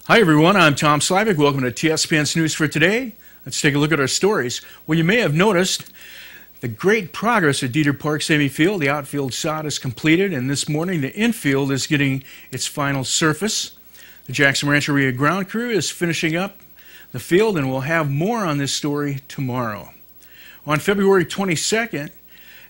Hi everyone, I'm Tom Slavik. Welcome to TSPN's News for Today. Let's take a look at our stories. Well, you may have noticed the great progress at Dieter Park Sammy Field. The outfield sod is completed, and this morning the infield is getting its final surface. The Jackson Rancheria ground crew is finishing up the field, and we'll have more on this story tomorrow. On February 22nd,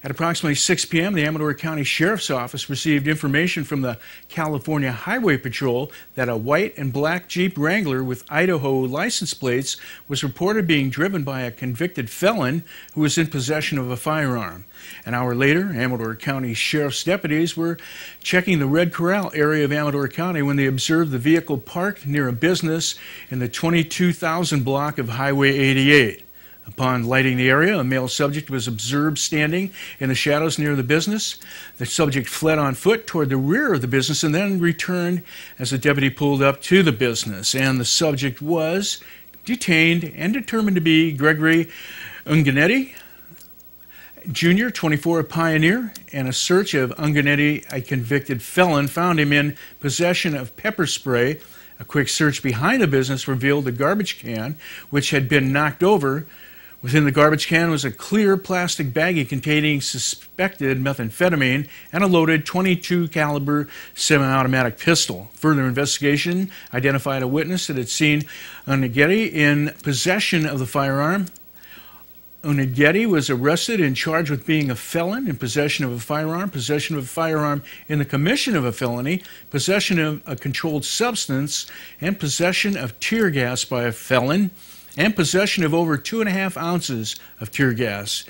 at approximately 6 p.m., the Amador County Sheriff's Office received information from the California Highway Patrol that a white and black Jeep Wrangler with Idaho license plates was reported being driven by a convicted felon who was in possession of a firearm. An hour later, Amador County Sheriff's deputies were checking the Red Corral area of Amador County when they observed the vehicle parked near a business in the 22,000 block of Highway 88. Upon lighting the area, a male subject was observed standing in the shadows near the business. The subject fled on foot toward the rear of the business and then returned as the deputy pulled up to the business. And the subject was detained and determined to be Gregory Unganetti, Jr., 24, a Pioneer, and a search of Unganetti, a convicted felon, found him in possession of pepper spray. A quick search behind the business revealed the garbage can, which had been knocked over. Within the garbage can was a clear plastic baggie containing suspected methamphetamine and a loaded .22 caliber semi-automatic pistol. Further investigation identified a witness that had seen Unganetti in possession of the firearm. Unganetti was arrested and charged with being a felon in possession of a firearm in the commission of a felony, possession of a controlled substance, and possession of tear gas by a felon, and possession of over 2.5 ounces of tear gas.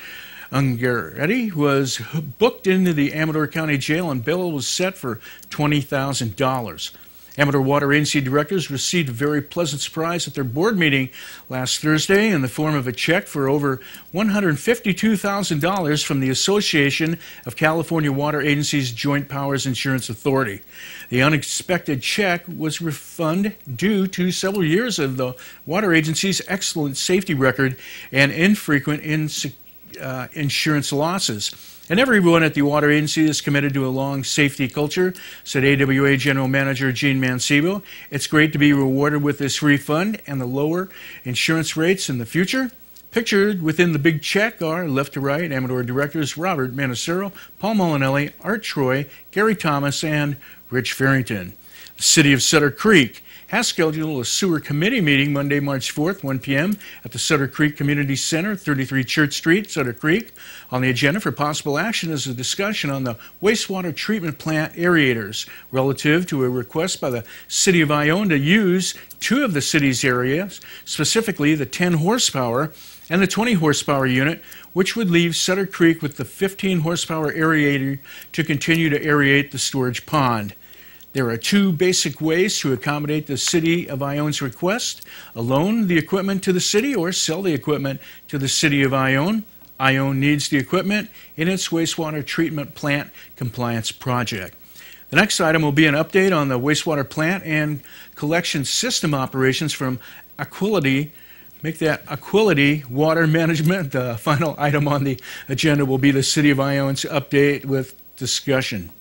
Unganetti was booked into the Amador County Jail, and bail was set for $20,000. Amador Water Agency directors received a very pleasant surprise at their board meeting last Thursday in the form of a check for over $152,000 from the Association of California Water Agencies Joint Powers Insurance Authority. The unexpected check was refund due to several years of the water agency's excellent safety record and infrequent insurance losses. And everyone at the water agency is committed to a long safety culture, said AWA General Manager Gene Mancebo. It's great to be rewarded with this refund and the lower insurance rates in the future. Pictured within the big check are, left to right, Amador directors Robert Manacero, Paul Molinelli, Art Troy, Gary Thomas, and Rich Farrington. The City of Sutter Creek has scheduled a sewer committee meeting Monday, March 4th, 1 p.m. at the Sutter Creek Community Center, 33 Church Street, Sutter Creek. On the agenda for possible action is a discussion on the wastewater treatment plant aerators relative to a request by the City of Ione to use 2 of the city's areas, specifically the 10 horsepower and the 20 horsepower unit, which would leave Sutter Creek with the 15 horsepower aerator to continue to aerate the storage pond. There are 2 basic ways to accommodate the City of Ione's request: loan the equipment to the city or sell the equipment to the City of Ione. Ione needs the equipment in its wastewater treatment plant compliance project. The next item will be an update on the wastewater plant and collection system operations from Aquility. Make that Aquility Water Management. The final item on the agenda will be the City of Ione's update with discussion.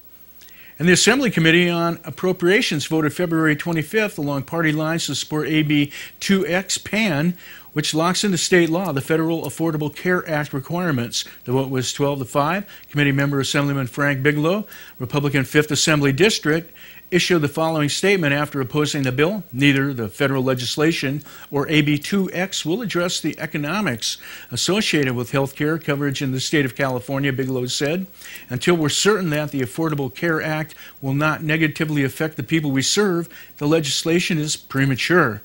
And the Assembly Committee on Appropriations voted February 25th along party lines to support AB 2X PAN, which locks into state law the Federal Affordable Care Act requirements. The vote was 12-5. Committee member Assemblyman Frank Bigelow, Republican 5th Assembly District, issued the following statement after opposing the bill: neither the federal legislation or AB 2X will address the economics associated with health care coverage in the state of California, Bigelow said. Until we're certain that the Affordable Care Act will not negatively affect the people we serve, the legislation is premature.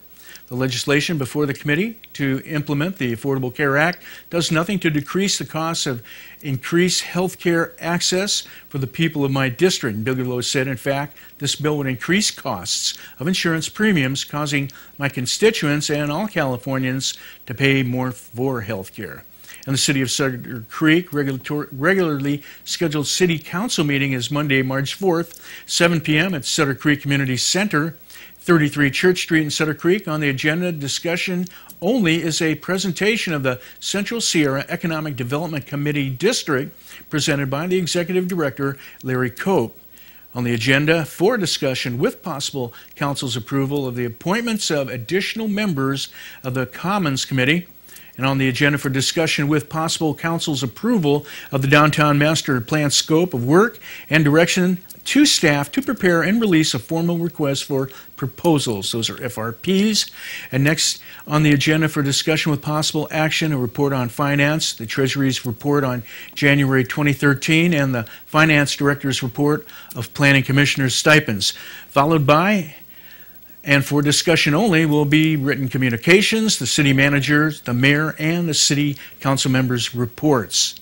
The legislation before the committee to implement the Affordable Care Act does nothing to decrease the costs of increased health care access for the people of my district. Bigelow said, in fact, this bill would increase costs of insurance premiums, causing my constituents and all Californians to pay more for health care. And the City of Sutter Creek regularly scheduled City Council meeting is Monday, March 4th, 7 p.m. at Sutter Creek Community Center, 33 Church Street in Sutter Creek. On the agenda, discussion only is a presentation of the Central Sierra Economic Development Committee District presented by the Executive Director, Larry Cope. On the agenda for discussion with possible council's approval of the appointments of additional members of the Commons Committee, and on the agenda for discussion with possible council's approval of the Downtown Master Plan scope of work and direction to staff to prepare and release a formal request for proposals. Those are FRPs. And next on the agenda for discussion with possible action, a report on finance, the Treasury's report on January 2013, and the Finance Director's report of Planning Commissioner's stipends, followed by and for discussion only will be written communications, the city managers, the mayor, and the city council members' reports.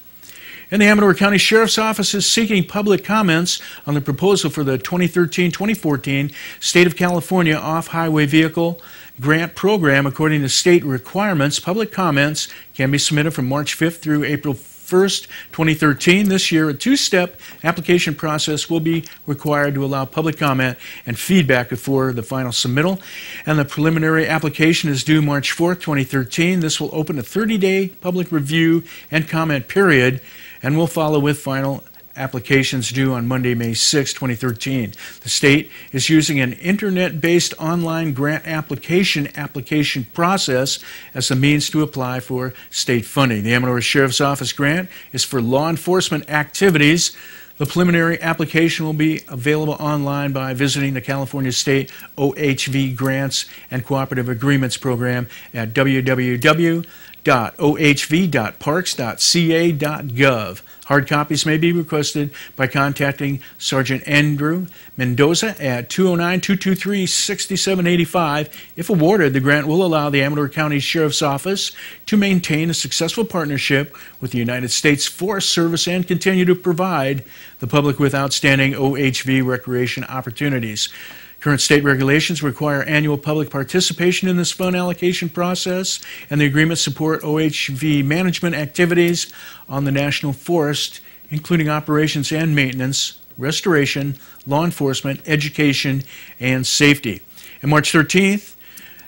And the Amador County Sheriff's Office is seeking public comments on the proposal for the 2013-2014 State of California Off-Highway Vehicle Grant Program. According to state requirements, public comments can be submitted from March 5th through April 1st, 2013. This year, a two-step application process will be required to allow public comment and feedback before the final submittal. And the preliminary application is due March 4th, 2013. This will open a 30-day public review and comment period, and will follow with final applications due on Monday, May 6, 2013. The state is using an internet-based online grant application process as a means to apply for state funding. The Amador Sheriff's Office grant is for law enforcement activities. The preliminary application will be available online by visiting the California State OHV Grants and Cooperative Agreements Program at www.ohv.parks.ca.gov. Hard copies may be requested by contacting Sergeant Andrew Mendoza at 209-223-6785. If awarded, the grant will allow the Amador County Sheriff's Office to maintain a successful partnership with the United States Forest Service and continue to provide the public with outstanding OHV recreation opportunities. Current state regulations require annual public participation in this fund allocation process, and the agreements support OHV management activities on the national forest, including operations and maintenance, restoration, law enforcement, education, and safety. On March 13th,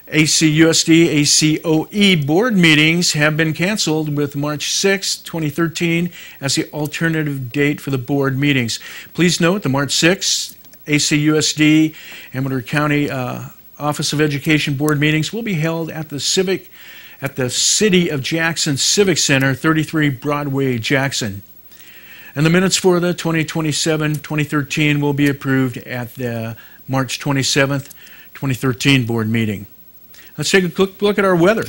ACUSD ACOE board meetings have been canceled, with March 6, 2013 as the alternative date for the board meetings. Please note the March 6th ACUSD Amador County Office of Education board meetings will be held at the City of Jackson Civic Center, 33 Broadway, Jackson. And the minutes for the 2027-2013 will be approved at the March 27th, 2013 board meeting. Let's take a quick look at our weather.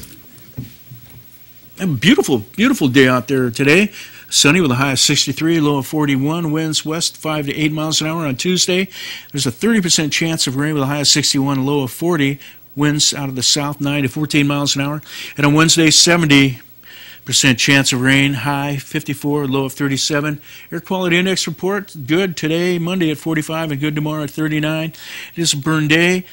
A beautiful, beautiful day out there today. Sunny with a high of 63, low of 41, winds west 5 to 8 miles an hour on Tuesday. There's a 30% chance of rain with a high of 61, low of 40, winds out of the south 9 to 14 miles an hour. And on Wednesday, 70% chance of rain, high 54, low of 37. Air quality index report, good today, Monday at 45, and good tomorrow at 39. It is a burn day.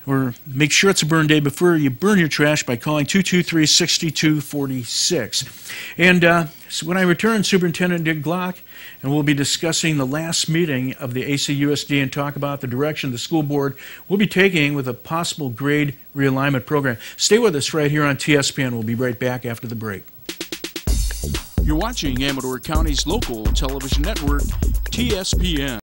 Or make sure it's a burn day before you burn your trash by calling 223-6246. And so when I return, Superintendent Dick Glock, and we'll be discussing the last meeting of the ACUSD and talk about the direction the school board will be taking with a possible grade realignment program. Stay with us right here on TSPN. We'll be right back after the break. You're watching Amador County's local television network, TSPN.